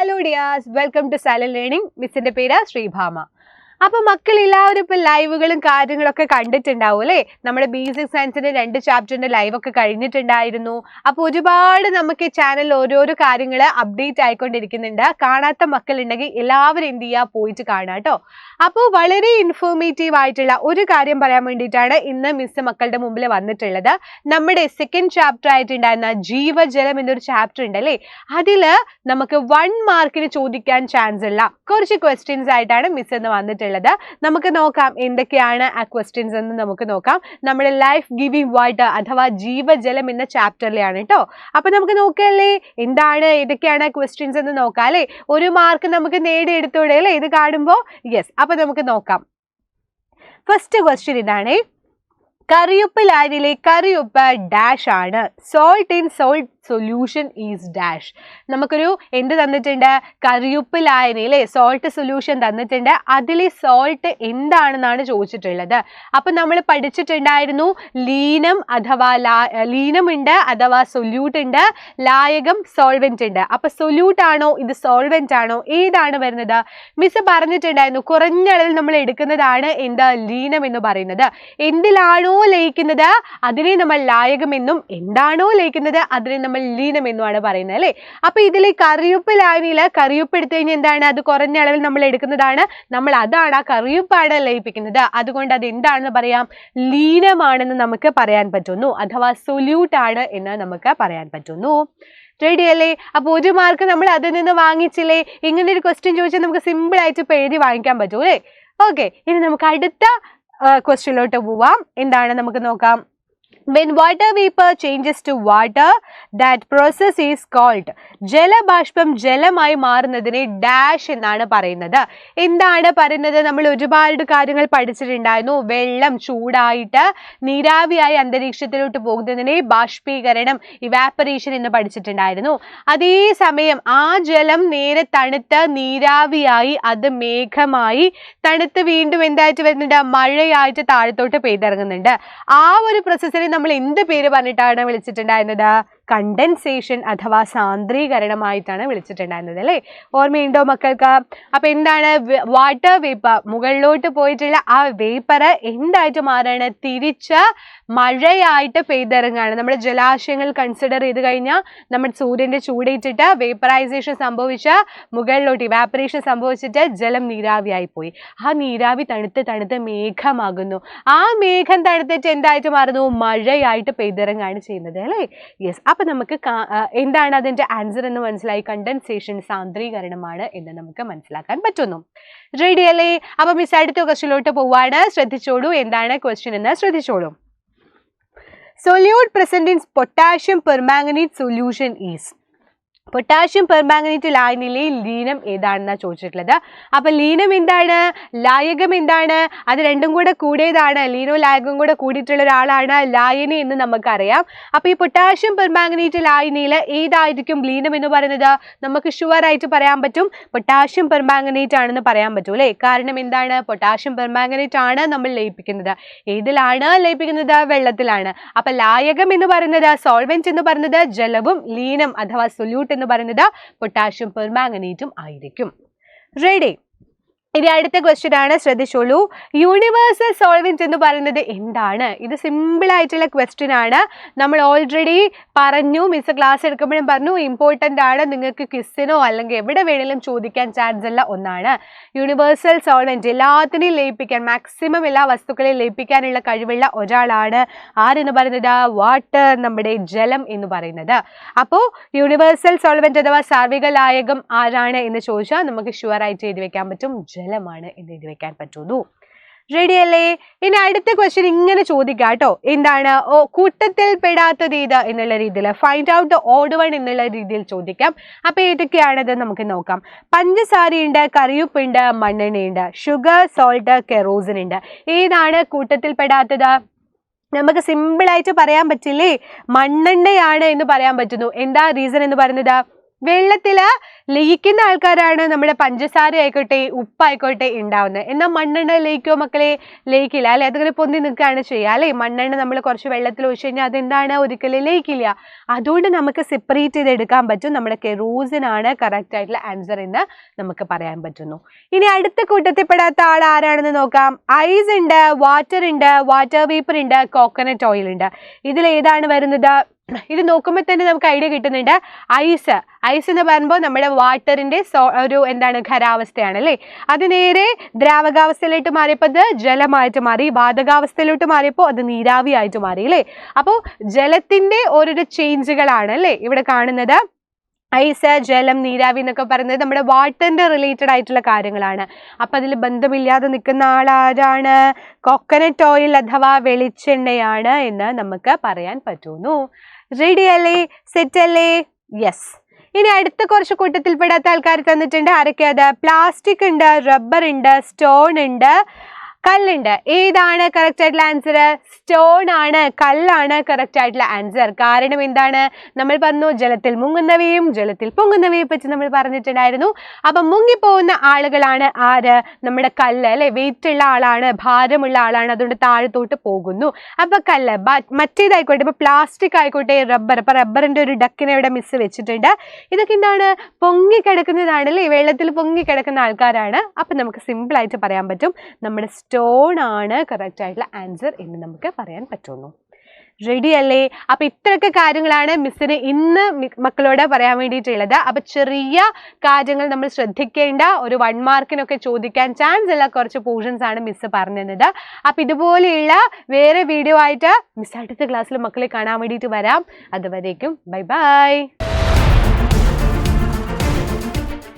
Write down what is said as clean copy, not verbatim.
Hello dears, welcome to Xylem Learning. Missന്റെ പേര് ശ്രീഭാമ. അപ്പോൾ മക്കൾ എല്ലാവരും ഇപ്പോൾ ലൈവുകളും കാര്യങ്ങളൊക്കെ കണ്ടിട്ടുണ്ടാവും അല്ലേ? നമ്മുടെ ബേസിക് സയൻസിന്റെ 2 ചാപ്റ്ററിന്റെ ലൈവ് ഒക്കെ കഴിഞ്ഞിട്ടുണ്ടായിരുന്നു. അപ്പോൾ ഒരുപാട് നമുക്ക് ഈ ചാനലിൽ ഓരോരോ കാര്യങ്ങൾ അപ്ഡേറ്റ് ആയിക്കൊണ്ടിരിക്കുന്നുണ്ട്. കാണാത്ത മക്കൾ ഉണ്ടെങ്കിൽ എല്ലാവരും എന്ത് ചെയ്യുക, പോയിട്ട് കാണുക കേട്ടോ. അപ്പോൾ വളരെ ഇൻഫോർമേറ്റീവ് ആയിട്ടുള്ള ഒരു കാര്യം പറയാൻ വേണ്ടിയിട്ടാണ് ഇന്ന് മിസ് മക്കളുടെ മുമ്പിൽ വന്നിട്ടുള്ളത്. നമ്മുടെ സെക്കൻഡ് ചാപ്റ്റർ ആയിട്ടുണ്ടായിരുന്ന ജീവജലം എന്നൊരു ചാപ്റ്റർ ഉണ്ട് അല്ലേ? അതിൽ നമുക്ക് 1 മാർക്കിന് ചോദിക്കാൻ ചാൻസ് ഉള്ള കുറച്ച് ക്വസ്റ്റ്യൻസ് ആയിട്ടാണ് മിസ് എന്ന് വന്നിട്ടുള്ളത്. നമുക്ക് നോക്കാം എന്തൊക്കെയാണ് ആ ക്വസ്റ്റ്യൻസ് എന്ന് നമുക്ക് നോക്കാം. നമ്മുടെ ലൈഫ് ഗിവിംഗ് വാട്ടർ അഥവാ ജീവജലം എന്ന ചാപ്റ്ററിലാണ് കേട്ടോ. അപ്പൊ നമുക്ക് നോക്കല്ലേ എന്താണ് ഏതൊക്കെയാണ് ക്വസ്റ്റ്യൻസ് എന്ന് നോക്കാം അല്ലേ? 1 മാർക്ക് നമുക്ക് നേടിയെടുത്തൂടെ അല്ലേ ഇത് കാണുമ്പോൾ? യെസ്, അപ്പൊ നമുക്ക് നോക്കാം. ഫസ്റ്റ് ക്വസ്റ്റ്യൻ ഇതാണ്, കറിയുപ്പ് ലായനിലെ കറിയുപ്പ് ഡാഷ് ആണ്. Salt in salt solution is dash. നമുക്കൊരു എന്ത് തന്നിട്ടുണ്ട്, കറിയുപ്പ് ലായനി അല്ലേ, സോൾട്ട് സൊല്യൂഷൻ തന്നിട്ടുണ്ട്. അതിലെ സോൾട്ട് എന്താണെന്നാണ് ചോദിച്ചിട്ടുള്ളത്. അപ്പൊ നമ്മൾ പഠിച്ചിട്ടുണ്ടായിരുന്നു ലീനം അഥവാ ലീനം ഉണ്ട് അഥവാ സൊല്യൂട്ട് ഉണ്ട്, ലായകം സോൾവെന്റ് ഉണ്ട്. അപ്പൊ സൊല്യൂട്ട് ആണോ ഇത് സോൾവെന്റ് ആണോ ഏതാണ് വരുന്നത്? മിസ് പറഞ്ഞിട്ടുണ്ടായിരുന്നു കുറഞ്ഞ അളവിൽ നമ്മൾ എടുക്കുന്നതാണ് എന്താ ലീനം എന്ന് പറയുന്നത്. എന്തിലാണോ ലയിക്കുന്നത് അതിനെ നമ്മൾ ലായകം എന്നും, എന്താണോ ലയിക്കുന്നത് അതിനെ നമ്മൾ ലീനം എന്നുമാണ് പറയുന്നത് അല്ലേ? അപ്പൊ ഇതിലെ കറിയുപ്പ് ലായനിയില് കറിയുപ്പ് എടുത്തു കഴിഞ്ഞാൽ എന്താണ്, അത് കുറഞ്ഞ അളവിൽ നമ്മൾ എടുക്കുന്നതാണ്, നമ്മൾ അതാണ് ആ കറിയുപ്പാണ് ലയിപ്പിക്കുന്നത്. അതുകൊണ്ട് അത് എന്താണെന്ന് പറയാം, ലീനമാണെന്ന് നമുക്ക് പറയാൻ പറ്റുന്നു, അഥവാ സൊല്യൂട്ട് ആണ് എന്ന് നമുക്ക് പറയാൻ പറ്റുന്നു. റെഡി അല്ലേ? അപ്പോൾ 1 മാർക്ക് നമ്മൾ അതിൽ നിന്ന് വാങ്ങിച്ചില്ലേ? ഇങ്ങനെ ഒരു ക്വസ്റ്റ്യൻ ചോദിച്ചാൽ നമുക്ക് സിമ്പിൾ ആയിട്ട് ഇപ്പൊ എഴുതി വാങ്ങിക്കാൻ പറ്റൂ അല്ലേ? ഓക്കെ, ഇനി നമുക്ക് അടുത്ത ക്വസ്റ്റ്യനിലോട്ട് പോവാം. എന്താണ് നമുക്ക് നോക്കാം. When water vapor changes to water, that process is called. ജലബാഷ്പം ജലമായി മാറുന്നതിനെ ഡാഷ് എന്നാണ് പറയുന്നത്. എന്താണ് പറയുന്നത്? നമ്മൾ ഒരുപാട് കാര്യങ്ങൾ പഠിച്ചിട്ടുണ്ടായിരുന്നു. വെള്ളം ചൂടായിട്ട് നീരാവിയായി അന്തരീക്ഷത്തിലോട്ട് പോകുന്നതിനെ ബാഷ്പീകരണം, ഇവാപ്പറേഷൻ എന്ന് പഠിച്ചിട്ടുണ്ടായിരുന്നു. അതേസമയം ആ ജലം നേരെ തണുത്ത് നീരാവിയായി അത് മേഘമായി തണുത്ത് വീണ്ടും എന്തായിട്ട് വരുന്നുണ്ട്, മഴയായിട്ട് താഴത്തോട്ട് പെയ്തിറങ്ങുന്നുണ്ട്. ആ ഒരു പ്രോസസ്സിനെ നമ്മൾ എന്ത് പേര് പറഞ്ഞിട്ടാണ് വിളിച്ചിട്ടുണ്ടായിരുന്നത്? കണ്ടൻസേഷൻ അഥവാ സാന്ദ്രീകരണമായിട്ടാണ് വിളിച്ചിട്ടുണ്ടായിരുന്നത് അല്ലേ? ഓർമ്മയുണ്ടോ മക്കൾക്ക്? അപ്പൊ എന്താണ് വാട്ടർ വേപ്പർ, മുകളിലോട്ട് പോയിട്ടുള്ള ആ വേപ്പർ എന്തായിട്ട് മാറാണ്, തിരിച്ച് മഴയായിട്ട് പെയ്തിറങ്ങാണ്. നമ്മുടെ ജലാശയങ്ങൾ കൺസിഡർ ചെയ്ത് കഴിഞ്ഞാൽ നമ്മുടെ സൂര്യന്റെ ചൂടേറ്റിട്ട് വേപ്പറൈസേഷൻ സംഭവിച്ച മുകളിലോട്ട് ഇവാപ്പറേഷൻ സംഭവിച്ചിട്ട് ജലം നീരാവിയായി പോയി. ആ നീരാവി തണുത്ത് തണുത്ത് മേഘമാകുന്നു. ആ മേഘം തണുത്തിട്ട് എന്തായിട്ട് മാറുന്നു, മഴയായിട്ട് പെയ്തിറങ്ങാണ് ചെയ്യുന്നത് അല്ലേ? യെസ്, അപ്പൊ നമുക്ക് എന്താണ് അതിന്റെ ആൻസർ എന്ന് മനസ്സിലായി. കണ്ടൻസേഷൻ സാന്ദ്രീകരണമാണ് എന്ന് നമുക്ക് മനസ്സിലാക്കാൻ പറ്റുന്നു. റെഡി അല്ലേ? അപ്പൊ മിസ് അടുത്ത ക്വസ്റ്റ്യനിലോട്ട് പോവാണ്. ശ്രദ്ധിച്ചോളൂ എന്താണ് ക്വസ്റ്റ്യൻ എന്ന് ശ്രദ്ധിച്ചോളൂ. Solute present in potassium permanganate solution is. Potassium permanganate ലായനിലെ ലീനം ഏതാണെന്നാ ചോദിച്ചിട്ടുള്ളത്. അപ്പൊ ലീനം എന്താണ്, ലായകം എന്താണ്? അത് രണ്ടും കൂടെ കൂടിയതാണ്, ലീനോ ലായകം കൂടെ കൂടിയിട്ടുള്ള ഒരാളാണ് ലായനി എന്ന് നമുക്കറിയാം. അപ്പൊ ഈ പൊട്ടാഷ്യം പെർമാംഗനേറ്റ് ലായനിയിൽ ഏതായിരിക്കും ലീനം എന്ന് പറയുന്നത്? നമുക്ക് ഷുവർ ആയിട്ട് പറയാൻ പറ്റും, പൊട്ടാഷ്യം പെർമാംഗനേറ്റ് ആണെന്ന് പറയാൻ പറ്റും അല്ലേ? കാരണം എന്താണ്, പൊട്ടാഷ്യം പെർമാംഗനേറ്റ് ആണ് നമ്മൾ ലയിപ്പിക്കുന്നത്. ഏതിലാണ് ലയിപ്പിക്കുന്നത്? വെള്ളത്തിലാണ്. അപ്പൊ ലായകം എന്ന് പറയുന്നത്, സോൾവെന്റ് എന്ന് പറയുന്നത് ജലവും, ലീനം അഥവാ സൊല്യൂട്ട് എന്ന് പറയുന്നത് പൊട്ടാഷ്യം പെർമാംഗനേറ്റും ആയിരിക്കും. റെഡി? ഇനി അടുത്ത ക്വസ്റ്റ്യൻ ആണ്, ശ്രദ്ധിച്ചോളൂ. യൂണിവേഴ്സൽ സോൾവെന്റ് എന്ന് പറയുന്നത് എന്താണ്? ഇത് സിമ്പിൾ ആയിട്ടുള്ള ക്വസ്റ്റ്യൻ ആണ്. നമ്മൾ ഓൾറെഡി പറഞ്ഞു, മിസ് ക്ലാസ് എടുക്കുമ്പോഴും പറഞ്ഞു, ഇമ്പോർട്ടൻ്റ് ആണ്, നിങ്ങൾക്ക് ക്വിസിനോ അല്ലെങ്കിൽ എവിടെ വേണമെങ്കിലും ചോദിക്കാൻ ചാൻസ് ഉള്ള ഒന്നാണ്. യൂണിവേഴ്സൽ സോൾവെന്റ് എല്ലാത്തിനെയും ലയിപ്പിക്കാൻ, മാക്സിമം എല്ലാ വസ്തുക്കളെയും ലയിപ്പിക്കാനുള്ള കഴിവുള്ള ഒരാളാണ് ആരെന്ന് പറയുന്നത്? വാട്ടർ, നമ്മുടെ ജലം എന്ന് പറയുന്നത്. അപ്പോൾ യൂണിവേഴ്സൽ സോൾവെന്റ് അഥവാ സാർവിക ലായകം ആരാണ് എന്ന് ചോദിച്ചാൽ നമുക്ക് ഷുവർ ആയിട്ട് എഴുതി വെക്കാൻ പറ്റും, ജലമാണ് എന്ന് എഴുതി വെക്കാൻ പറ്റുന്നു. റെഡി അല്ലേ? ഇനി അടുത്ത ക്വസ്റ്റ്യൻ ഇങ്ങനെ ചോദിക്കാം കേട്ടോ. എന്താണ്, കൂട്ടത്തിൽ പെടാത്തത് ഏത് എന്നുള്ള രീതിയിൽ, find out the odd one എന്നുള്ള രീതിയിൽ ചോദിക്കാം. അപ്പൊ ഏതൊക്കെയാണത് നമുക്ക് നോക്കാം. പഞ്ചസാരയുണ്ട്, കറിയുപ്പുണ്ട്, മണ്ണെണ്ണയുണ്ട്, ഷുഗർ, സോൾട്ട്, കെറോസിൻ ഉണ്ട്. ഏതാണ് കൂട്ടത്തിൽ പെടാത്തത്? നമുക്ക് സിമ്പിൾ ആയിട്ട് പറയാൻ പറ്റില്ലേ, മണ്ണെണ്ണയാണ് എന്ന് പറയാൻ പറ്റുന്നു. എന്താ റീസൺ എന്ന് പറയുന്നത്? വെള്ളത്തില് ലയിക്കുന്ന ആൾക്കാരാണ് നമ്മുടെ പഞ്ചസാര ആയിക്കോട്ടെ ഉപ്പായിക്കോട്ടെ ഉണ്ടാവുന്നത്. എന്നാൽ മണ്ണെണ്ണ ലയിക്കോ മക്കളെ? ലയിക്കില്ല അല്ലെ? അതിങ്ങനെ പൊന്തി നിൽക്കുകയാണ് ചെയ്യുക അല്ലെ? മണ്ണെണ്ണ നമ്മൾ കുറച്ച് വെള്ളത്തിൽ ഒഴിച്ചു കഴിഞ്ഞാൽ അതെന്താണ്? ഒരിക്കലും ലയിക്കില്ല. അതുകൊണ്ട് നമുക്ക് സെപ്പറേറ്റ് ചെയ്ത് എടുക്കാൻ പറ്റും. നമ്മുടെ കെറോസിൻ ആണ് കറക്റ്റ് ആയിട്ടുള്ള ആൻസർ എന്ന് നമുക്ക് പറയാൻ പറ്റുന്നു. ഇനി അടുത്ത കൂട്ടത്തിൽ പെടാത്ത ആൾ ആരാണെന്ന് നോക്കാം. ഐസ് ഉണ്ട്, വാട്ടർ ഉണ്ട്, വാട്ടർ വേപ്പർ ഉണ്ട്, കോക്കനട്ട് ഓയിൽ ഉണ്ട്. ഇതിൽ ഏതാണ് വരുന്നത്? ഇത് നോക്കുമ്പോൾ തന്നെ നമുക്ക് ഐഡിയ കിട്ടുന്നുണ്ട്. ഐസ് എന്ന് പറയുമ്പോൾ നമ്മുടെ വാട്ടറിന്റെ ഒരു എന്താണ് ഖരാവസ്ഥയാണ് അല്ലേ? അത് നേരെ ദ്രാവകാവസ്ഥയിലോട്ട് മാറിയപ്പോൾ അത് ജലമായിട്ട് മാറി, വാതകാവസ്ഥയിലോട്ട് മാറിയപ്പോൾ അത് നീരാവിയായിട്ട് മാറി അല്ലേ? അപ്പോൾ ജലത്തിന്റെ ഓരോരോ ചേഞ്ചുകളാണ് അല്ലേ ഇവിടെ കാണുന്നത്. ഐസ്, ജലം, നീരാവി എന്നൊക്കെ പറയുന്നത് നമ്മുടെ വാട്ടറിന്റെ റിലേറ്റഡ് ആയിട്ടുള്ള കാര്യങ്ങളാണ്. അപ്പൊ അതിൽ ബന്ധമില്ലാതെ നിൽക്കുന്ന ആളാരാണ്? കോക്കനട്ട് ഓയിൽ അഥവാ വെളിച്ചെണ്ണയാണ് എന്ന് നമുക്ക് പറയാൻ പറ്റുന്നു. റെഡി അല്ലേ? സെറ്റ് അല്ലേ? യെസ്. ഇനി അടുത്ത കുറച്ച് കൂട്ടത്തിൽ പെടാത്ത ആൾക്കാർ തന്നിട്ടുണ്ട്. ആരൊക്കെയത്? പ്ലാസ്റ്റിക് ഉണ്ട്, റബ്ബർ ഉണ്ട്, സ്റ്റോൺ ഉണ്ട്, കല്ലുണ്ട്. ഏതാണ് കറക്റ്റ് ആയിട്ടുള്ള ആൻസർ? സ്റ്റോൺ ആണ്, കല്ലാണ് കറക്റ്റ് ആയിട്ടുള്ള ആൻസർ. കാരണം എന്താണ്? നമ്മൾ പറഞ്ഞു ജലത്തിൽ മുങ്ങുന്നവയും ജലത്തിൽ പൊങ്ങുന്നവയെ പറ്റി നമ്മൾ പറഞ്ഞിട്ടുണ്ടായിരുന്നു. അപ്പൊ മുങ്ങിപ്പോകുന്ന ആളുകളാണ് ആര്? നമ്മുടെ കല്ല് അല്ലെ? വെയിറ്റ് ഉള്ള ആളാണ്, ഭാരമുള്ള ആളാണ്, അതുകൊണ്ട് താഴത്തോട്ട് പോകുന്നു. അപ്പൊ കല്ല്. മറ്റേതായിക്കോട്ടെ, ഇപ്പൊ പ്ലാസ്റ്റിക് ആയിക്കോട്ടെ, റബ്ബർ. അപ്പൊ റബ്ബറിന്റെ ഒരു ഡക്കിനെ ഇവിടെ മിസ് വെച്ചിട്ടുണ്ട്. ഇതൊക്കെ എന്താണ്? പൊങ്ങിക്കിടക്കുന്നതാണ് അല്ലേ? വെള്ളത്തിൽ പൊങ്ങിക്കിടക്കുന്ന ആൾക്കാരാണ്. അപ്പൊ നമുക്ക് സിമ്പിൾ ആയിട്ട് പറയാൻ പറ്റും നമ്മുടെ സ്റ്റോൺ ആണ് കറക്റ്റ് ആയിട്ടുള്ള ആൻസർ എന്ന് നമുക്ക് പറയാൻ പറ്റുന്നു. റെഡി അല്ലേ? അപ്പൊ ഇത്രയൊക്കെ കാര്യങ്ങളാണ് മിസ്സിന് ഇന്ന് മക്കളോട് പറയാൻ വേണ്ടിയിട്ടുള്ളത്. അപ്പൊ ചെറിയ കാര്യങ്ങൾ നമ്മൾ ശ്രദ്ധിക്കേണ്ട, ഒരു 1 മാർക്കിനൊക്കെ ചോദിക്കാൻ ചാൻസ് ഉള്ള കുറച്ച് പോർഷൻസ് ആണ് മിസ് പറഞ്ഞത്. അപ്പൊ ഇതുപോലെയുള്ള വേറെ വീഡിയോ ആയിട്ട് മിസ് അടുത്ത ക്ലാസ്സിൽ മക്കളെ കാണാൻ വേണ്ടിയിട്ട് വരാം. അതുവരേക്കും ബൈ ബൈ.